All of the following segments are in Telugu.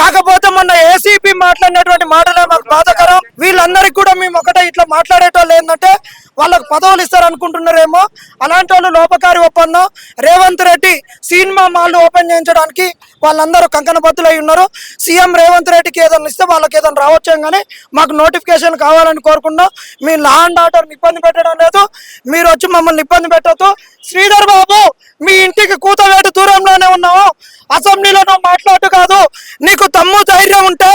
కాకపోతే మొన్న ఏసీపీ మాట్లాడినటువంటి మాటలే మాకు బాధాకరం. వీళ్ళందరికీ కూడా మేము ఒకటే ఇట్లా మాట్లాడేటోళ్ళు ఏంటంటే వాళ్ళకు పదవులు ఇస్తారనుకుంటున్నారేమో. అలాంటి వాళ్ళు లోపకారి ఒప్పందం. Revanth Reddy cinema mall open చేయించడానికి వాళ్ళందరూ కంకణబద్దులై ఉన్నారు. సీఎం రేవంత్ రెడ్డికి ఏదైనా ఇస్తే వాళ్ళకి ఏదైనా రావచ్చాం, కానీ మాకు నోటిఫికేషన్ కావాలని కోరుకున్నాం. మీ లా అండ్ ఆర్డర్ని ఇబ్బంది పెట్టడం లేదు, మీరు వచ్చి మమ్మల్ని ఇబ్బంది పెట్టద్దు. శ్రీధర్ బాబు, మీ ఇంటికి కూతవేటు దూరంలోనే ఉన్నావు, అసెంబ్లీలో నువ్వు మాట్లాడు కాదు. నీకు దమ్ము ధైర్యం ఉంటే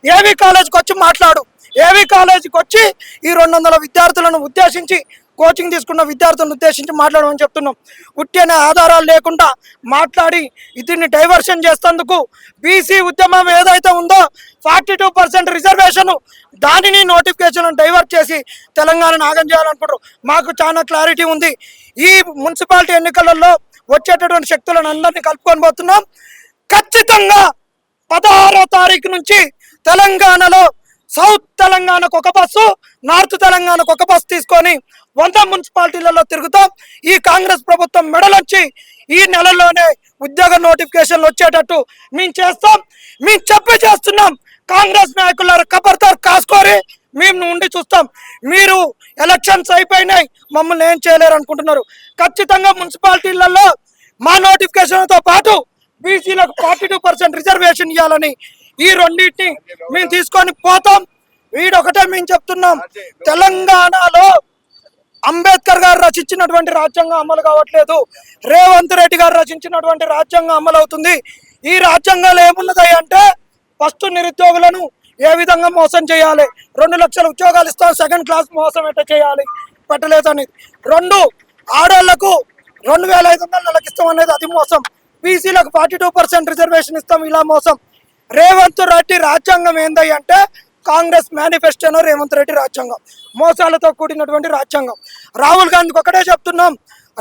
ఏవీ కాలేజీకి వచ్చి మాట్లాడు. ఏవీ కాలేజీకి వచ్చి ఈ 200 విద్యార్థులను ఉద్దేశించి, కోచింగ్ తీసుకున్న విద్యార్థులను ఉద్దేశించి మాట్లాడమని చెప్తున్నాం. ఉట్టిన ఆధారాలు లేకుండా మాట్లాడి దీన్ని డైవర్షన్ చేసేందుకు బీసీ ఉద్యమం ఏదైతే ఉందో 42% రిజర్వేషన్, దానిని నోటిఫికేషన్ డైవర్ట్ చేసి తెలంగాణను ఆగం చేయాలనుకుంటారు. మాకు చాలా క్లారిటీ ఉంది. ఈ మున్సిపాలిటీ ఎన్నికలలో వచ్చేటటువంటి శక్తులను అందరినీ కలుపుకొని పోతున్నాం. ఖచ్చితంగా 16వ తారీఖు నుంచి తెలంగాణలో సౌత్ తెలంగాణకు ఒక బస్సు, నార్త్ తెలంగాణకు ఒక బస్సు తీసుకొని 100 మున్సిపాలిటీలలో తిరుగుతాం. ఈ కాంగ్రెస్ ప్రభుత్వం మెడలొచ్చి ఈ నెలలోనే ఉద్యోగ నోటిఫికేషన్లు వచ్చేటట్టు మేము చేస్తాం. మేము చేస్తున్నాం. కాంగ్రెస్ నాయకులారు ఖబర్దార్ కాసుకోరి, మేము ఉండి చూస్తాం. మీరు ఎలక్షన్స్ అయిపోయినాయి, మమ్మల్ని ఏం చేయలేరు అనుకుంటున్నారు. ఖచ్చితంగా మున్సిపాలిటీలలో మా నోటిఫికేషన్తో పాటు బీసీలకు 42% రిజర్వేషన్ ఇవ్వాలని ఈ రెండింటిని మేము తీసుకొని పోతాం. వీడొకటే మేము చెప్తున్నాం, తెలంగాణలో అంబేద్కర్ గారు రచించినటువంటి రాజ్యాంగం అమలు కావట్లేదు. రేవంత్ రెడ్డి గారు రచించినటువంటి రాజ్యాంగం అమలు అవుతుంది. ఈ రాజ్యాంగాలు ఏమున్నది అంటే ఫస్ట్ నిరుద్యోగులను ఏ విధంగా మోసం చేయాలి, 2 లక్షల ఉద్యోగాలు ఇస్తాం, సెకండ్ క్లాస్ మోసం ఎట్లా చేయాలి పెట్టలేదు అనేది. 2 ఆడవాళ్లకు 2500 నెలకి ఇస్తాం అనేది అది మోసం. బీసీలకు 42% రిజర్వేషన్ ఇస్తాం, ఇలా మోసం. రేవంత్ రెడ్డి రాజ్యాంగం ఏంది అంటే కాంగ్రెస్ మేనిఫెస్టోనో రేవంత్ రెడ్డి రాజ్యాంగం, మోసాలతో కూడినటువంటి రాజ్యాంగం. రాహుల్ గాంధీకి ఒకటే చెప్తున్నాం,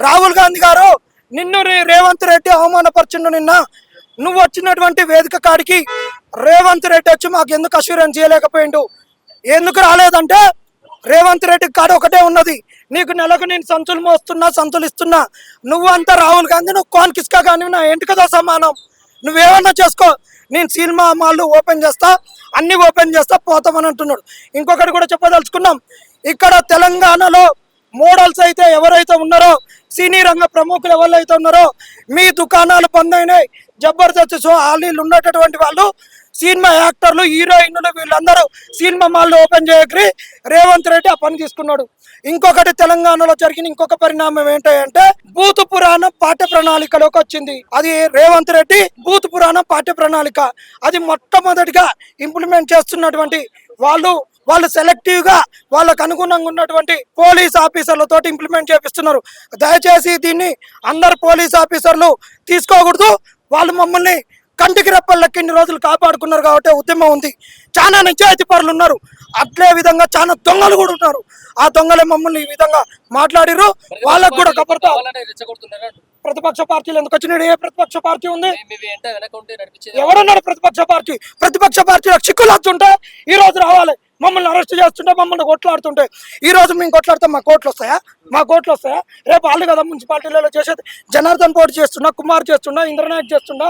రాహుల్ గాంధీ గారు నిన్ను రేవంత్ రెడ్డి అవమానపరిచిండు. నిన్న నువ్వు వచ్చినటువంటి వేదిక కాడికి రేవంత్ రెడ్డి వచ్చి మాకు ఎందుకు అష్యూరెన్స్ చేయలేకపోయిండు, ఎందుకు రాలేదంటే రేవంత్ రెడ్డి కాడ ఒకటే ఉన్నది, నీకు నెలకు నేను సంచులు మోస్తున్నా, సంచులు ఇస్తున్నా. నువ్వు అంతా రాహుల్ గాంధీ, నువ్వు కాన్ కిస్కా కానీ నా ఎంటికతో సమానం, నువ్వేమన్నా చేసుకో, నేను సినిమా మాల్ ఓపెన్ చేస్తా, అన్ని ఓపెన్ చేస్తా, పోతామని అంటున్నాడు. ఇంకొకటి కూడా చెప్పదలుచుకున్నాం, ఇక్కడ తెలంగాణలో మోడల్స్ అయితే ఎవరైతే ఉన్నారో, సినీ రంగ ప్రముఖులు ఎవరైతే ఉన్నారో, మీ దుకాణాలు బంద్ అయినాయి. జబర్దస్త్ షో ఆలీలు ఉన్నటువంటి వాళ్ళు, సినిమా యాక్టర్లు, హీరోయిన్లు, వీళ్ళందరూ సినిమా మాల్ ఓపెన్ చేయకరి రేవంత్ రెడ్డి ఆ పని తీసుకున్నాడు. ఇంకొకటి తెలంగాణలో జరిగిన ఇంకొక పరిణామం ఏంటంటే బూత్ పురాణం పాఠ్య ప్రణాళికలోకి వచ్చింది. అది రేవంత్ రెడ్డి బూత్ పురాణం పాఠ్య ప్రణాళిక, అది మొట్టమొదటిగా ఇంప్లిమెంట్ చేస్తున్నటువంటి వాళ్ళు సెలెక్టివ్ గా వాళ్ళకు అనుగుణంగా ఉన్నటువంటి పోలీస్ ఆఫీసర్లతో ఇంప్లిమెంట్ చేపిస్తున్నారు. దయచేసి దీన్ని అందరు పోలీస్ ఆఫీసర్లు తీసుకోకూడదు. వాళ్ళు మమ్మల్ని కంటికి రెప్పలకి ఇన్ని రోజులు కాపాడుకున్నారు కాబట్టి ఉద్యమం ఉంది. చాలా నిజాయితీ పరులు ఉన్నారు, అట్లే విధంగా చాలా దొంగలు కూడా ఉన్నారు. ఆ దొంగలే మమ్మల్ని ఈ విధంగా మాట్లాడిరు. వాళ్ళకు కూడా కబర్తా. ప్రతిపక్ష పార్టీలు ఎందుకు వచ్చినాడు? ఏ ప్రతిపక్ష పార్టీ ఉంది? ఎవరున్నారు ప్రతిపక్ష పార్టీ? ప్రతిపక్ష పార్టీలకు చిక్కులు వస్తుంటే ఈ రోజు రావాలి, మమ్మల్ని అరెస్ట్ చేస్తుంటే, మమ్మల్ని కొట్లాడుతుంటే. ఈ రోజు మేము కొట్లాడితే మా కోట్లు వస్తాయా? రేపు వాళ్ళు కదా మున్సిపాలిటీలలో చేసేది. జనార్దన్ పోటీ చేస్తున్నా, కుమార్ చేస్తున్నా, ఇంద్రనాయక్ చేస్తున్నా,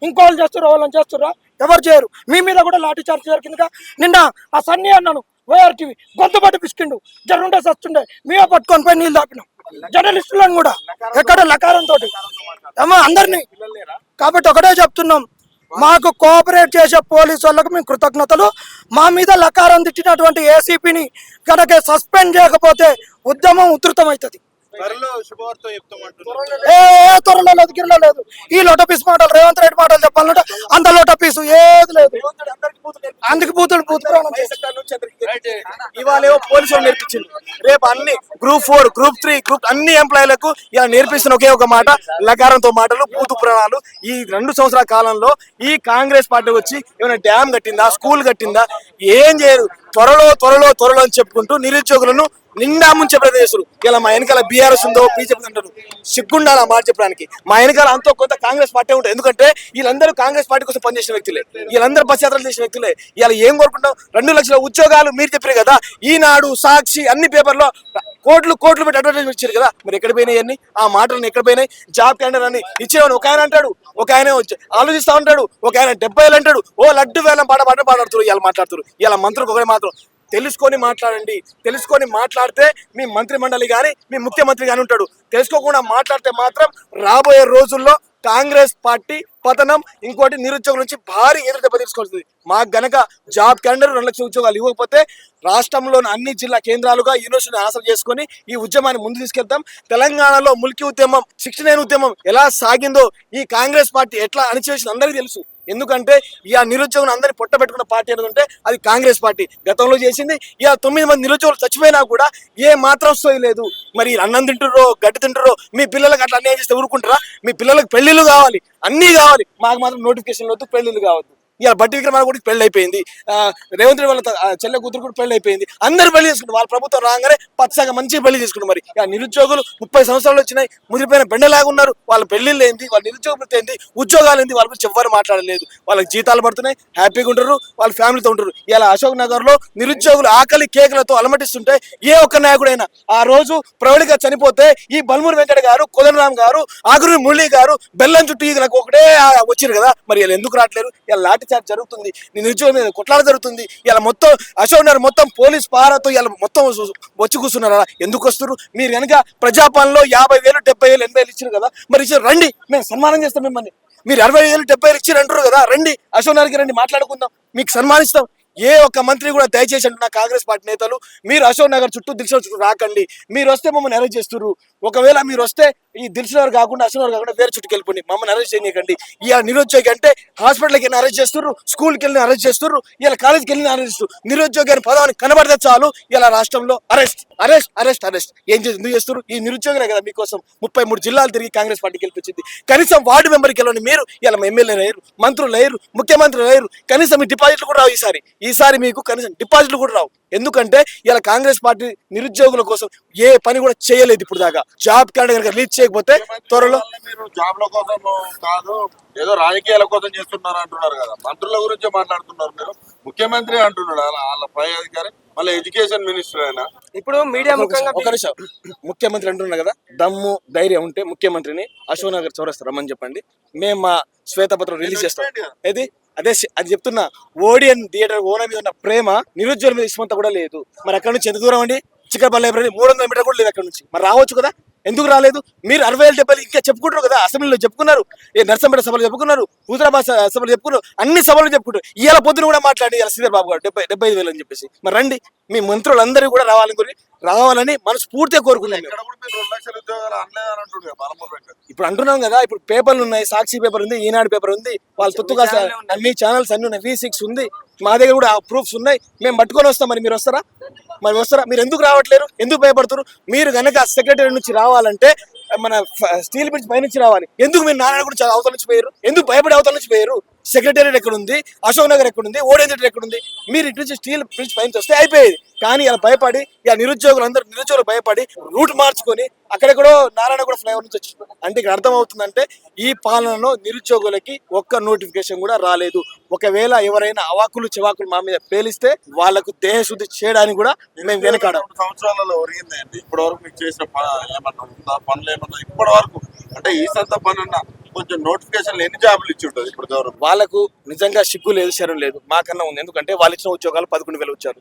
ఇంకోళ్ళు చేస్తున్నా, వాళ్ళని చేస్తున్నా, ఎవరు చేయరు. మీ మీద కూడా లాఠీ చార్జ్ జరిగిందిగా. నిన్న ఆ సన్నీ అన్నాను వైఆర్టీవీ గొంతు పట్టి పిసికిండు, జరుగుండే సస్తుండే, మేమే పట్టుకొని పోయి నీళ్ళు దాపినాం జర్నలిస్టులను కూడా, ఎక్కడ లకారంతో ఏమో అందరినీ. కాబట్టి ఒకటే చెప్తున్నాం, మాకు కోఆపరేట్ చేసే పోలీసు వాళ్ళకు మేము కృతజ్ఞతలు. మా మీద లకారం తిట్టినటువంటి ఏసీపీని కనుక సస్పెండ్ చేయకపోతే ఉద్యమం ఉధృతం అవుతుంది. త్వరలో లేదు, గిరిలో లేదు. ఈ లోటపీస్ మాటలు, రేవంత్ రెడ్డి మాటలు చెప్పాలంటే అంత లోటపీసు ఏది లేదు. అందుకు బూతులు ఇవాళ పోలీసులు నేర్పించింది, రేపు అన్ని గ్రూప్ 4, గ్రూప్ 3, గ్రూప్ అన్ని ఎంప్లాయీలకు ఇలా నేర్పిస్తున్న ఒకే ఒక మాట, లకారంతో మాటలు, బూతు పురాణాలు. ఈ 2 సంవత్సరాల కాలంలో ఈ కాంగ్రెస్ పార్టీ వచ్చి ఏమైనా డ్యామ్ కట్టిందా, స్కూల్ కట్టిందా? ఏం చేయరు. త్వరలో అని చెప్పుకుంటూ నిరుద్యోగులను నిండా ముంచే ప్రదేశం. ఇలా మా వెనకాల బీఆర్ఎస్ ఉందో, బీజేపీ అంటారు, సిగ్గుండాలి ఆ మాట చెప్పడానికి. మా వెనకాల అంతో కొంత కాంగ్రెస్ పార్టీ ఉంటుంది. ఎందుకంటే వీళ్ళందరూ కాంగ్రెస్ పార్టీ కోసం పనిచేసిన వ్యక్తులే, వీళ్ళందరూ బస్ యాత్రలు చేసిన వ్యక్తులే. ఇలా ఏం కోరుకుంటాం? 2 లక్షల ఉద్యోగాలు మీరు చెప్పారు కదా, ఈనాడు, సాక్షి అన్ని పేపర్లో కోట్లు పెట్టి అడ్వర్టైజ్మెంట్ ఇచ్చారు కదా, మరి ఎక్కడ పోయినాయి అన్ని? ఆ మాటలను ఎక్కడ పోయినాయి? జాబ్ క్యాండర్ అని ఇచ్చేవాడు ఒక ఆయన అంటాడు, ఒక ఆయన వచ్చి ఆలోచిస్తా ఉంటాడు, ఒక ఆయన 70 అంటాడు, ఓ లడ్డు వేలం పాడాడుతారు. ఇలా మాట్లాడుతారు. ఇలా మంత్రులకు ఒకటే మాత్రం తెలుసుకొని మాట్లాడండి. తెలుసుకొని మాట్లాడితే మీ మంత్రి మండలి కానీ మీ ముఖ్యమంత్రి కానీ ఉంటాడు. తెలుసుకోకుండా మాట్లాడితే మాత్రం రాబోయే రోజుల్లో కాంగ్రెస్ పార్టీ పతనం, ఇంకోటి నిరుద్యోగుల నుంచి భారీ ఎదురు దెబ్బ తీసుకోవాల్సింది. మాకు గనక జాబ్ క్యాలెండర్ 2 లక్షల ఉద్యోగాలు ఇవ్వకపోతే రాష్ట్రంలోని అన్ని జిల్లా కేంద్రాలుగా యూనివర్సిటీని ఆసరా చేసుకొని ఈ ఉద్యమాన్ని ముందు తీసుకెళ్తాం. తెలంగాణలో ముల్కీ ఉద్యమం 69 ఉద్యమం ఎలా సాగిందో ఈ కాంగ్రెస్ పార్టీ ఎట్లా అణిచివేసింది అందరికీ తెలుసు. ఎందుకంటే ఇక నిరుద్యోగులు అందరినీ పొట్టబెట్టుకున్న పార్టీ అనేది ఉంటే అది కాంగ్రెస్ పార్టీ గతంలో చేసింది. ఇక 9 మంది నిరుద్యోగులు చచ్చిపోయినా కూడా ఏ మాత్రం సోయలేదు. మరి అన్నం తింటుర్రో గడ్డి తింటుర్రో మీ పిల్లలకు అట్లా అన్యాయం చేస్తే ఊరుకుంటారా? మీ పిల్లలకు పెళ్లిళ్ళు కావాలి, అన్నీ కావాలి, మాకు మాత్రం నోటిఫికేషన్ వద్దు, పెళ్లిళ్ళు కావద్దు. ఇక బట్టి విక్రమార్క కూడా పెళ్లి అయిపోయింది, రేవంత్ రెడ్డి వాళ్ళ చెల్లె కూతురు కూడా పెళ్లి అయిపోయింది, అందరూ పెళ్లి చేసుకుంటారు. వాళ్ళ ప్రభుత్వం రాగానే పచ్చగా మంచిగా పెళ్లి చేసుకుంటారు. మరి ఇక నిరుద్యోగులు 30 సంవత్సరాలు వచ్చినాయి, ముదిరిపోయిన బెండలాగా ఉన్నారు. వాళ్ళ పెళ్లిళ్ళు ఏంది, వాళ్ళ నిరుద్యోగ వృత్తి ఏంది, ఉద్యోగాలు ఏంది, వాళ్ళ గురించి ఎవ్వరు మాట్లాడలేదు. వాళ్ళకి జీతాలు పడుతున్నాయి, హ్యాపీగా ఉంటారు, వాళ్ళ ఫ్యామిలీతో ఉంటారు. ఇలా అశోక్ నగర్ లో నిరుద్యోగులు ఆకలి కేకలతో అలమటిస్తుంటే ఏ ఒక్క నాయకుడైనా ఆ రోజు ప్రవళిగా చనిపోతే ఈ బల్మూరి వెంకట గారు, కోదండరామ్ గారు, ఆగురు మురళి గారు బెల్లం చుట్టూ ఈగలకు ఒకటే వచ్చారు కదా, మరి ఇలా ఎందుకు రావట్లేరు? ఇలా లాఠీ చార్జ్ జరుగుతుంది, నిరుద్యోగం మీద కొట్లాట జరుగుతుంది. ఇలా మొత్తం అశోక్ నగర్ మొత్తం పోలీస్ పారాతో ఇలా మొత్తం వచ్చి కూర్చున్నారా? ఎందుకు వస్తున్నారు? మీరు కనుక ప్రజాపాలనలో 50,000, 70,000, 80,000 ఇచ్చారు కదా, మరి ఇచ్చారు రండి, మేము సన్మానం చేస్తాం మిమ్మల్ని. మీరు 60,000, 70,000 ఇచ్చారు అంటారు కదా, రండి అశోక్ నగర్కి రండి, మాట్లాడుకుందాం, మీకు సన్మానిస్తాం. ఏ ఒక్క మంత్రి కూడా దయచేసి అంటున్నా కాంగ్రెస్ పార్టీ నేతలు, మీరు అశోక్ నగర్ చుట్టూ దిల్సుఖ్ చుట్టూ రాకండి. మీరు వస్తే మమ్మల్ని అరెస్ట్ చేస్తున్నారు. ఒకవేళ మీరు వస్తే ఈ దిల్సుఖ్ నగర్ కాకుండా అశోక్ నగర్ కాకుండా వేరే చుట్టూ వెళ్ళిపోండి, మమ్మల్ని అరెస్ట్ చేయకండి. ఇక నిరుద్యోగి అంటే హాస్పిటల్కి వెళ్ళి అరెస్ట్ చేస్తున్నారు, స్కూల్కి వెళ్ళి అరెస్ట్ చేస్తున్నారు, ఇలా కాలేజ్కి వెళ్ళి అరెస్ట్ చేస్తారు. నిరుద్యోగి అని పదాన్ని కనబడితే చాలు ఇలా రాష్ట్రంలో అరెస్ట్ అరెస్ట్ అరెస్ట్ అరెస్ట్. ఎందుకు చేస్తారు? ఈ నిరుద్యోగులే కదా మీకోసం 33 జిల్లాలు తిరిగి కాంగ్రెస్ పార్టీ గెలిపించింది. కనీసం వార్డు మెంబర్కి వెళ్ళండి. మీరు ఇలా ఎమ్మెల్యేలు అయ్యారు, మంత్రులు అయ్యారు, ముఖ్యమంత్రులు అయ్యారు, కనీసం మీ డిపాజిట్లు కూడా రావు. ఈసారి మీకు కనీసం డిపాజిట్లు కూడా రావు. ఎందుకంటే ఇలా కాంగ్రెస్ పార్టీ నిరుద్యోగుల కోసం ఏ పని కూడా చేయలేదు ఇప్పుడు దాకా. జాబ్ క్యాలెండర్ కనుక రిలీజ్ చేయకపోతే త్వరలో మీరు జాబ్ల కోసం కాదు ఏదో రాజకీయాల కోసం చేస్తున్నారు అంటున్నారు కదా, మంత్రుల గురించి మాట్లాడుతున్నారు. మీరు ముఖ్యమంత్రి అంటున్నాడు, వాళ్ళ పై అధికారి మళ్ళీ ఎడ్యుకేషన్ మినిస్టర్ అయినా. ఇప్పుడు మీడియా ఒక నిమిషం, ముఖ్యమంత్రి అంటున్నా కదా, దమ్ము ధైర్యం ఉంటే ముఖ్యమంత్రిని అశోక్ నగర్ చౌరస్తా రమ్మని చెప్పండి, మేము మా శ్వేతపత్రం రిలీజ్ చేస్తాం. ఏది అది చెప్తున్నా. ఓడియన్ థియేటర్ ఓనర్ మీద ఉన్న ప్రేమ నిరుద్యోగుల మీద ఇష్టమంతా కూడా లేదు. మరి అక్కడ నుంచి ఎంత దూరం అండి? చిక్కడపల్లి లైబ్రరీ 300 మీటర్ కూడా లేదు అక్కడ నుంచి. మరి రావచ్చు కదా, ఎందుకు రాలేదు? మీరు 60,000, 70,000 ఇంకా చెప్పుకుంటారు కదా, అసెంబ్లీలో చెప్పుకున్నారు, నర్సంపేట సభలు చెప్పుకున్నారు, హుజరాబాద్ సభలు చెప్పుకున్నారు, అన్ని సభలు చెప్పుకుంటారు. ఇవాళ పొద్దున కూడా మాట్లాడి ఇలా శ్రీధర్ బాబు గారు 75,000 అని చెప్పేసి. మరి రండి, మీ మంత్రులందరూ కూడా రావాలని మనస్ఫూర్తిగా కోరుకున్నాను. ఇప్పుడు అంటున్నాం కదా, ఇప్పుడు పేపర్లు ఉన్నాయి, సాక్షి పేపర్ ఉంది, ఈనాడు పేపర్ ఉంది, వాళ్ళ తొత్తుగా అన్ని ఛానల్స్ అన్ని ఉన్నాయి, V6 ఉంది, మా దగ్గర కూడా ప్రూఫ్స్ ఉన్నాయి, మేము పట్టుకొని వస్తాం. మరి మీరు వస్తారా? మీరు ఎందుకు రావట్లేరు? ఎందుకు భయపడుతున్నారు? మీరు కనుక సెక్రటరీ నుంచి రావాలంటే మన స్టీల్ బ్రిడ్జ్ పై నుంచి రావాలి. ఎందుకు మీరు నారాయణ కూడా అవతల నుంచి పోయారు? ఎందుకు భయపడి అవతల నుంచి పోయారు? సెక్రటేరియట్ ఎక్కడ ఉంది, అశోక్ నగర్ ఎక్కడ ఉంది, ఓడియన్ థియేటర్ ఎక్కడ ఉంది? మీరు ఇటు నుంచి స్టీల్ బ్రిడ్జ్ పైన వస్తే అయిపోయేది. కానీ ఇలా భయపడి ఇక నిరుద్యోగులు భయపడి రూట్ మార్చుకొని అక్కడెక్కడో నారాయణ కూడా ఫ్లైఓవర్ నుంచి వచ్చి, అంటే ఇక్కడ అర్థం అవుతుందంటే ఈ పాలనలో నిరుద్యోగులకి ఒక్క నోటిఫికేషన్ కూడా రాలేదు. ఒకవేళ ఎవరైనా అవాకులు చివాకులు మా మీద పేలిస్తే వాళ్లకు దేహశుద్ధి చేయడానికి కూడా మేము వెనకాడ. సంవత్సరాలలో ఒరిగింది అండి ఇప్పటి వరకు మీకు చేసిన ఏమన్నా ఉందా? పనులు ఏమన్నా ఇప్పటి వరకు అంటే ఈ సంత పని అన్న కొంచెం నోటిఫికేషన్ ఎన్ని జాబులు ఇచ్చి ఉంటుంది ఇప్పుడు గవర్నమెంట్? వాళ్ళకు నిజంగా సిగ్గు లేదు, శరం లేదు, మాకన్నా ఉంది. ఎందుకంటే వాళ్ళు ఇచ్చిన ఉద్యోగాలు 11,000 వచ్చారు.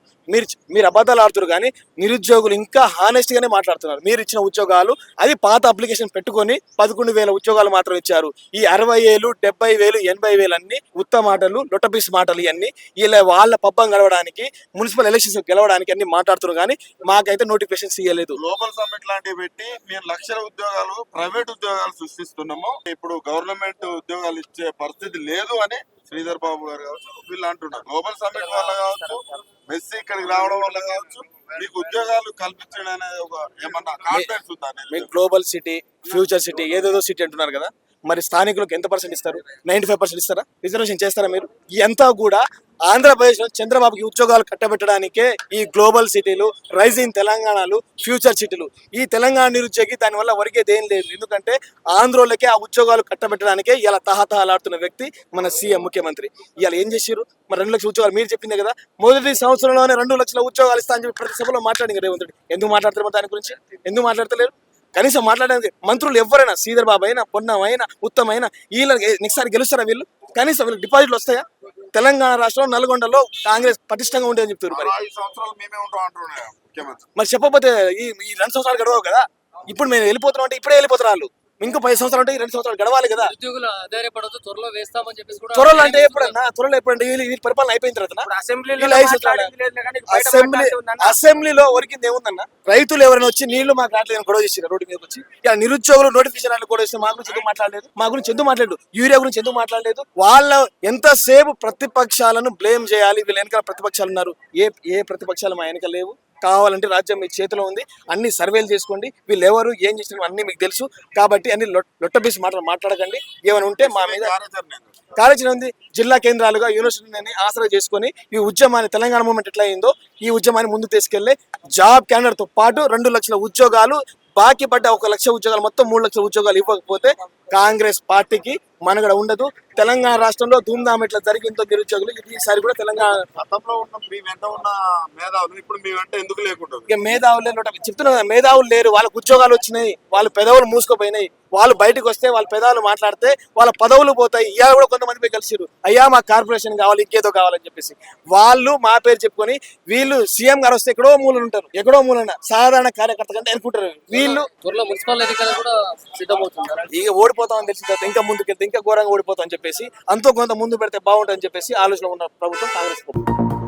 మీరు అబద్ధాలు ఆడుతున్నారు, కానీ నిరుద్యోగులు ఇంకా హానెస్ట్ గానే మాట్లాడుతున్నారు. మీరు ఇచ్చిన ఉద్యోగాలు అది పాత అప్లికేషన్ పెట్టుకొని 11,000 ఉద్యోగాలు మాత్రం ఇచ్చారు. ఈ 60,000, 70,000, 80,000 అన్ని ఉత్త మాటలు, లొట్టపీస్ మాటలు. ఇవన్నీ ఇలా వాళ్ళ పబ్బం గడవడానికి, మున్సిపల్ ఎలక్షన్స్ గెలవడానికి అన్ని మాట్లాడుతున్నారు, కానీ మాకైతే నోటిఫికేషన్స్ ఇవ్వలేదు. గ్లోబల్ సమ్మిట్ లాంటివి పెట్టి మేము లక్షల ఉద్యోగాలు, ప్రైవేట్ ఉద్యోగాలు సృష్టిస్తున్నాము, ఇప్పుడు గవర్నమెంట్ ఉద్యోగాలు ఇచ్చే పరిస్థితి లేదు అని శ్రీధర్ బాబు గారు కావచ్చు వీళ్ళు అంటున్నారు. గ్లోబల్ సమ్మిట్ వల్ల కావచ్చు, మెస్సీ ఇక్కడికి రావడం వల్ల కావచ్చు, మీకు ఉద్యోగాలు కల్పించడం అనేది ఒక ఏమన్నా కాన్ఫిడెన్స్ ఉందా? మీకు గ్లోబల్ సిటీ, ఫ్యూచర్ సిటీ, ఏదేదో సిటీ అంటున్నారు కదా, మరి స్థానికులకు ఎంత % ఇస్తారు? 95% ఇస్తారా? రిజర్వేషన్ చేస్తారా? మీరు ఇదంతా కూడా ఆంధ్రప్రదేశ్ లో చంద్రబాబుకి ఉద్యోగాలు కట్టబెట్టడానికే ఈ గ్లోబల్ సిటీలు, రైజింగ్ తెలంగాణలు, ఫ్యూచర్ సిటీలు. ఈ తెలంగాణ నిరుద్యోగి దానివల్ల వరికేది ఏం లేదు. ఎందుకంటే ఆంధ్రోలకే ఆ ఉద్యోగాలు కట్టబెట్టడానికే ఇలా తహతహలాడుతున్న వ్యక్తి మన సీఎం ముఖ్యమంత్రి. ఇవాళ ఏం చేశారు? మరి 2 లక్షల ఉద్యోగాలు మీరు చెప్పిందే కదా, మొదటి సంవత్సరంలోనే 2 లక్షల ఉద్యోగాలు ఇస్తా అని చెప్పి ప్రతి సభలో మాట్లాడింది రేవంత్ రెడ్డి. ఎందుకు మాట్లాడతారు దాని గురించి? ఎందుకు మాట్లాడతలేరు? కనీసం మాట్లాడడానికి మంత్రులు ఎవరైనా శ్రీధర్ బాబు అయినా పొన్నం అయినా ఉత్తమ్ అయినా వీళ్ళు నెక్స్ట్ సారి గెలుస్తారా వీళ్ళు? కనీసం వీళ్ళకి డిపాజిట్లు వస్తాయా? తెలంగాణ రాష్ట్రం నల్గొండలో కాంగ్రెస్ పటిష్టంగా ఉంటుందని చెప్తారు. మరి 5 సంవత్సరాలు మేమే ఉంటాం అంటున్నాడు ముఖ్యమంత్రి. మరి చెప్పకపోతే ఈ 2 సంవత్సరాలు గడవవు కదా. ఇప్పుడు మేము వెళ్ళిపోతున్నాం అంటే ఇప్పుడే వెళ్ళిపోతారు వాళ్ళు. ఇంకో 10 సంవత్సరాలు అంటే ఈ 2 సంవత్సరాలు గడవాలి కదా. ఉద్యోగులు ఆధారపడదు, త్వరలో వేస్తామని చెప్పేసి కూడా త్వరలో అంటే ఎప్పుడన్నా త్వరలో ఎప్పుడంటే వీళ్ళ పరిపాలన అయిపోయిన తర్వాత అసెంబ్లీలో ఒరికింది ఏముందన్న? రైతులు ఎవరైనా వచ్చి నీళ్లు మాకు రావట్లేదు గొడవ చేసి రోడ్డు మీదకి వచ్చి, ఇక నిరుద్యోగులు నోటిఫికేషన్ కూడా వస్తే మా గురించి ఎందుకు మాట్లాడలేదు? మా గురించి ఎందుకు మాట్లాడలేదు? యూరియా గురించి ఎందుకు మాట్లాడలేదు? వాళ్ళ ఎంతసేపు ప్రతిపక్షాలను బ్లేమ్ చేయాలి. వీళ్ళ వెనకాల ప్రతిపక్షాలు ఉన్నారు. ఏ ప్రతిపక్షాలు మా వెనక లేవు. కావాలంటే రాజ్యం మీ చేతిలో ఉంది. అన్ని సర్వేలు చేసుకోండి. వీళ్ళు ఎవరు ఏం చేసిన అన్ని మీకు తెలుసు. కాబట్టి అన్ని లొట్టబీసి మాట్లాడకండి. ఏమైనా ఉంటే మా మీద కార్యాచరణ ఉంది. జిల్లా కేంద్రాలుగా యూనివర్సిటీని ఆసరా చేసుకొని ఈ ఉద్యమాన్ని, తెలంగాణ మూవ్మెంట్ ఎట్లా అయిందో ఈ ఉద్యమాన్ని ముందుకు తీసుకెళ్లే జాబ్ క్యాలెండర్ తో పాటు 2 లక్షల ఉద్యోగాలు, బాకీ పడ్డ 1 లక్ష ఉద్యోగాలు, మొత్తం 3 లక్షల ఉద్యోగాలు ఇవ్వకపోతే కాంగ్రెస్ పార్టీకి మనగడ ఉండదు. తెలంగాణ రాష్ట్రంలో ధూమ్ధామ్ ఇట్లా జరిగిందో నిరుద్యోగులు ఈసారి కూడా తెలంగాణ గతంలో ఉన్న మీ వెంట ఉన్న మేధావులు ఇప్పుడు మీ వెంట ఎందుకు లేకుండా? ఇక మేధావులు చెప్తున్నా, మేధావులు లేరు. వాళ్ళకు ఉద్యోగాలు వచ్చినాయి, వాళ్ళ పెదవులు మూసుకుపోయినాయి. వాళ్ళు బయటకు వస్తే వాళ్ళ పెదవులు మాట్లాడితే వాళ్ళ పదవులు పోతాయి. ఇవాళ కూడా కొంతమంది పోయి కలిసిరు, అయ్యా మా కార్పొరేషన్ కావాలి, ఇంకేదో కావాలని చెప్పేసి. వాళ్ళు మా పేరు చెప్పుకొని వీళ్ళు సీఎం గారు వస్తే ఎక్కడో మూలన ఉంటారు, ఎక్కడో మూలన సాధారణ కార్యకర్త కంటే అనుకుంటారు. వీళ్ళు త్వరలో మున్సిపల్ ఎన్నికలు కూడా సిద్ధమవుతున్నారు. ఇక ఓడిపోతామని తెలిసిన తర్వాత ఇంకా ముందుకెళ్తే ఇంకా ఘోరంగా ఓడిపోతామని చెప్పేసి, అంతో కొంత ముందు పెడితే బాగుంటుందని చెప్పేసి ఆలోచన ఉన్న ప్రభుత్వం కాంగ్రెస్ ప్రభుత్వం.